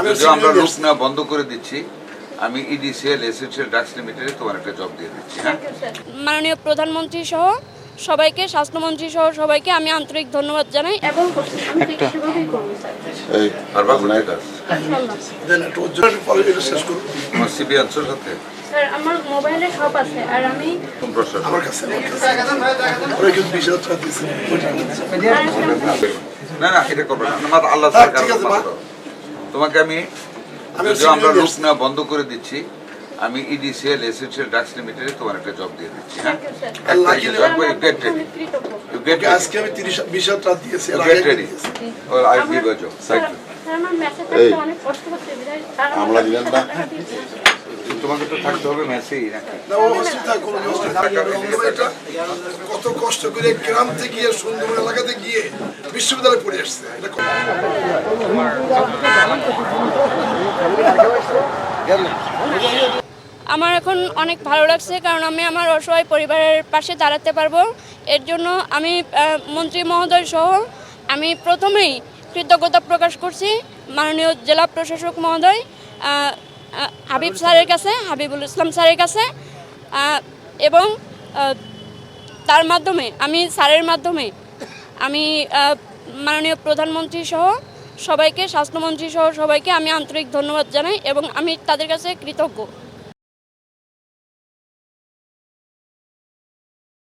যদিও আমরা লোক নেওয়া বন্ধ করে দিচ্ছি, আমি ইডিসিএল এসেনশিয়াল ড্রাগস লিমিটেডে তোমার একটা জব দিয়ে দিচ্ছি। হ্যাঁ, মাননীয় প্রধানমন্ত্রী সহ সবাইকে, স্বাস্থ্যমন্ত্রী সহ সবাইকে আমি আন্তরিক ধন্যবাদ জানাই এবং সিবি আনসার সাথে স্যার আমার মোবাইলে সব আছে আর আমি আমার কাছে না না এটা করবো না, আমার আল্লাহ তোমাকে আমি যদিও আমরা লোক নেওয়া বন্ধ করে দিচ্ছি, আমি ইডিসিএল এসেনশিয়াল ড্রাগস লিমিটেডে তোমার একটা জব দিয়ে দিচ্ছি। হ্যাঁ, আজকে আমি 20 রাত দিয়েছি। আমরা দিলেন না, তোমাকে তো থাকতে হবে মেসেই নাকি? কত কষ্ট করে গ্রাম থেকে গিয়ে সুন্দরবন এলাকাতে গিয়ে বিশ্ববিদ্যালয়ে পড়ে আসছে। আমার এখন অনেক ভালো লাগছে, কারণ আমি আমার অসহায় পরিবারের পাশে দাঁড়াতে পারবো। এর জন্য আমি মন্ত্রী মহোদয় সহ আমি প্রথমেই কৃতজ্ঞতা প্রকাশ করছি মাননীয় জেলা প্রশাসক মহোদয় হাবিব স্যারের কাছে, হাবিবুল ইসলাম স্যারের কাছে, এবং তার মাধ্যমে আমি স্যারের মাধ্যমে আমি মাননীয় প্রধানমন্ত্রী সহ সবাইকে, স্বাস্থ্যমন্ত্রী সহ সবাইকে আমি আন্তরিক ধন্যবাদ জানাই এবং আমি তাদের কাছে কৃতজ্ঞ।